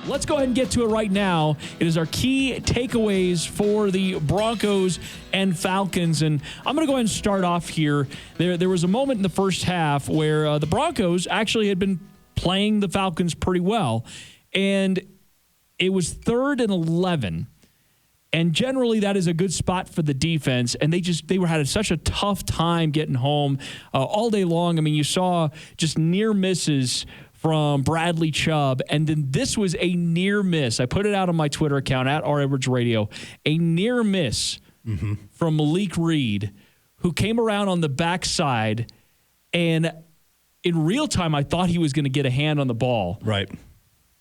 let's go ahead and get to it right now. It is our key takeaways for the Broncos and Falcons. And I'm going to go ahead and start off here. There was a moment in the first half where the Broncos actually had been playing the Falcons pretty well. And it was 3rd and 11. And generally, that is a good spot for the defense. And they were had such a tough time getting home all day long. I mean, you saw just near misses from Bradley Chubb. And then this was a near miss. I put it out on my Twitter account, at Edwards Radio. A near miss from Malik Reed, who came around on the backside. And in real time, I thought he was going to get a hand on the ball. Right.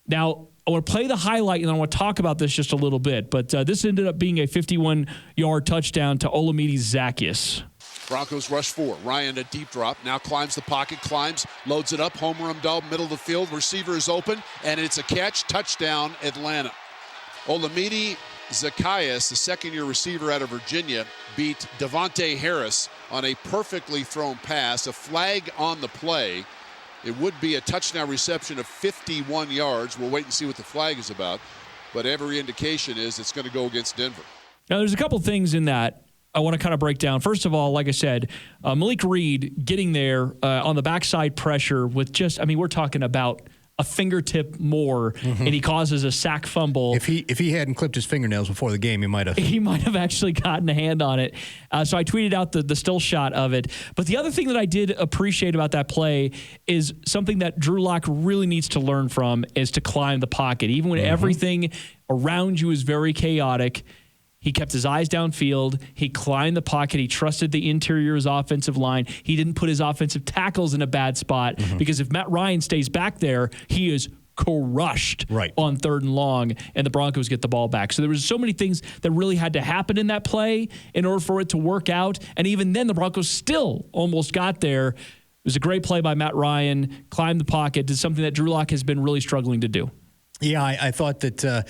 Now, I want to play the highlight, and I want to talk about this just a little bit. But this ended up being a 51-yard touchdown to Olamide Zaccheaus. Broncos rush 4. Ryan a deep drop. Now climbs the pocket, loads it up. Home run ball, middle of the field. Receiver is open, and it's a catch. Touchdown, Atlanta. Olamide Zaccheaus, the second-year receiver out of Virginia, beat Devontae Harris on a perfectly thrown pass. A flag on the play. It would be a touchdown reception of 51 yards. We'll wait and see what the flag is about. But every indication is it's going to go against Denver. Now, there's a couple things in that I want to kind of break down. First of all, like I said, Malik Reed getting there on the backside pressure with we're talking about a fingertip more, and he causes a sack fumble. If he hadn't clipped his fingernails before the game, he might have actually gotten a hand on it. So I tweeted out the still shot of it. But the other thing that I did appreciate about that play is something that Drew Lock really needs to learn from is to climb the pocket. Even when everything around you is very chaotic, he kept his eyes downfield. He climbed the pocket. He trusted the interior's offensive line. He didn't put his offensive tackles in a bad spot because if Matt Ryan stays back there, he is crushed on 3rd and long, and the Broncos get the ball back. So there was so many things that really had to happen in that play in order for it to work out. And even then, the Broncos still almost got there. It was a great play by Matt Ryan, climbed the pocket, did something that Drew Lock has been really struggling to do. Yeah, I thought that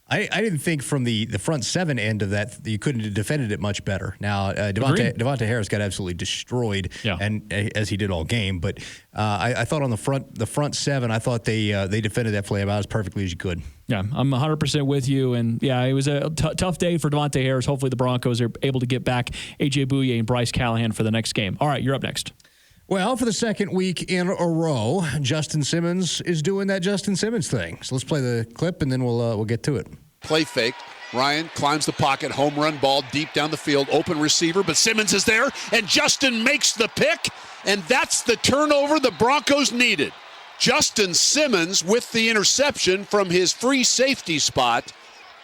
I didn't think from the front seven end of that you couldn't have defended it much better. Now, Devontae Harris got absolutely destroyed, and as he did all game. But I thought on the front seven, I thought they defended that play about as perfectly as you could. Yeah, I'm 100% with you. And, it was a tough day for Devontae Harris. Hopefully the Broncos are able to get back A.J. Bouye and Bryce Callahan for the next game. All right, you're up next. Well, for the second week in a row, Justin Simmons is doing that Justin Simmons thing. So let's play the clip, and then we'll get to it. Play fake. Ryan climbs the pocket, home run ball deep down the field, open receiver, but Simmons is there, and Justin makes the pick, and that's the turnover the Broncos needed. Justin Simmons with the interception from his free safety spot,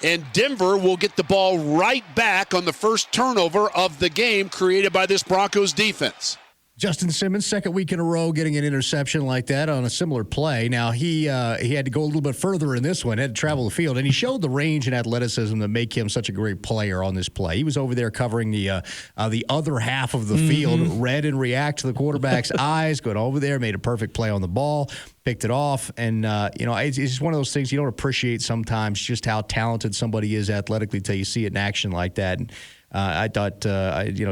and Denver will get the ball right back on the first turnover of the game created by this Broncos defense. Justin Simmons, second week in a row, getting an interception like that on a similar play. Now, he had to go a little bit further in this one, had to travel the field, and he showed the range and athleticism that make him such a great player on this play. He was over there covering the other half of the field, read and react to the quarterback's eyes, going over there, made a perfect play on the ball, picked it off, and, it's just one of those things you don't appreciate sometimes, just how talented somebody is athletically until you see it in action like that. And I thought,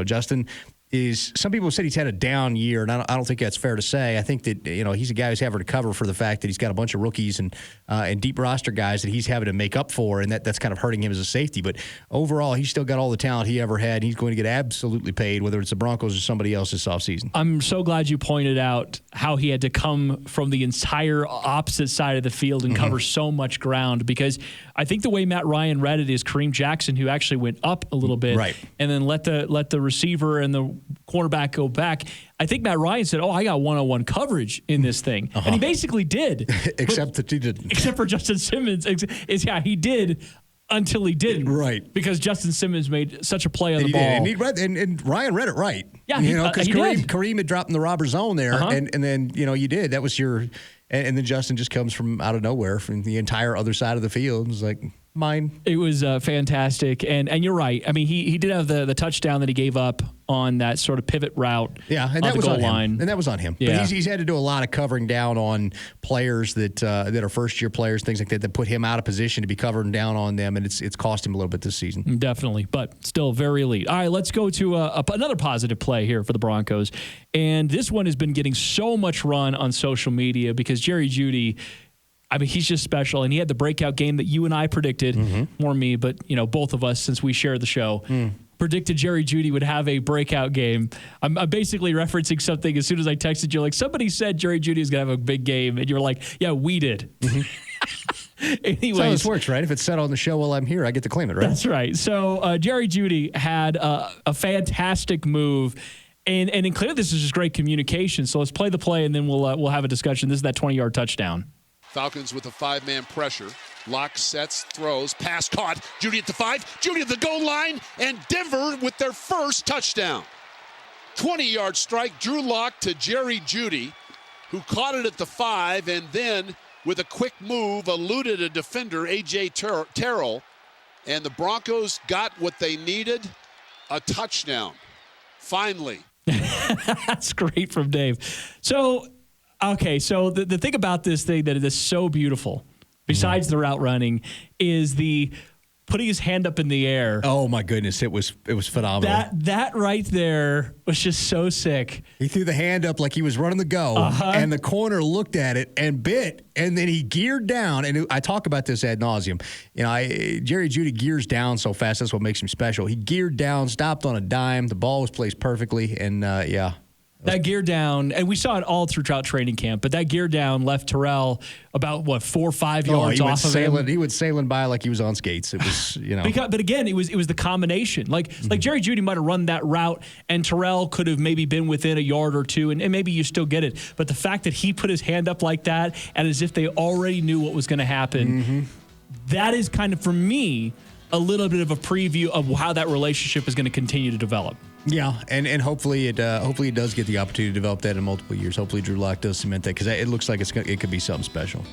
Justin is, some people said he's had a down year, and I don't think that's fair to say. I think that he's a guy who's having to cover for the fact that he's got a bunch of rookies and deep roster guys that he's having to make up for, and that's kind of hurting him as a safety. But overall, he's still got all the talent he ever had. He's going to get absolutely paid, whether it's the Broncos or somebody else this offseason. I'm so glad you pointed out how he had to come from the entire opposite side of the field and cover so much ground, because I think the way Matt Ryan read it is Kareem Jackson, who actually went up a little bit, and then let the receiver and the cornerback go back. I think Matt Ryan said, I got one-on-one coverage in this thing. And he basically did. Except that he didn't. Except for Justin Simmons. He did until he didn't. Right. Because Justin Simmons made such a play on the ball. And Ryan read it right. Yeah, because Kareem had dropped in the robber zone there, and then, you did. That was your – and then Justin just comes from out of nowhere from the entire other side of the field. It was like – mine. It was fantastic. And you're right. I mean, he did have the touchdown that he gave up on that sort of pivot route. Yeah, and that was on him. And that was on him. Yeah. But he's had to do a lot of covering down on players that are first-year players, things like that put him out of position to be covering down on them, and it's cost him a little bit this season. Definitely, but still very elite. All right, let's go to another positive play here for the Broncos. And this one has been getting so much run on social media because Jerry Jeudy I mean, he's just special, and he had the breakout game that you and I predicted, more me, but both of us, since we share the show, predicted Jerry Jeudy would have a breakout game. I'm basically referencing something as soon as I texted you, like somebody said Jerry Jeudy is going to have a big game, and you're like, yeah, we did. Anyways, that's how this works, right? If it's said on the show while I'm here, I get to claim it, right? That's right. So Jerry Jeudy had a fantastic move. And clearly this is just great communication. So let's play the play, and then we'll have a discussion. This is that 20-yard touchdown. Falcons with a 5-man pressure. Lock sets, throws, pass caught. Jeudy at the 5, Jeudy at the goal line, and Denver with their first touchdown. 20-yard strike, Drew Lock to Jerry Jeudy, who caught it at the 5, and then with a quick move eluded a defender, A.J. Terrell, and the Broncos got what they needed, a touchdown. Finally. That's great from Dave. So, okay, so the thing about this thing that is so beautiful, besides the route running, is the putting his hand up in the air. Oh my goodness, it was phenomenal. That right there was just so sick. He threw the hand up like he was running the go, and the corner looked at it and bit, and then he geared down. And I talk about this ad nauseum. Jerry Jeudy gears down so fast. That's what makes him special. He geared down, stopped on a dime. The ball was placed perfectly, and that gear down, and we saw it all throughout training camp, but that gear down left Terrell about, 4 or 5 yards off of him. He was sailing by like he was on skates. It was, But again, it was the combination. Like Jerry Jeudy might have run that route, and Terrell could have maybe been within a yard or two, and maybe you still get it. But the fact that he put his hand up like that, and as if they already knew what was going to happen, that is kind of, for me, a little bit of a preview of how that relationship is going to continue to develop. Yeah, and hopefully it does get the opportunity to develop that in multiple years. Hopefully Drew Lock does cement that, because it looks like it could be something special.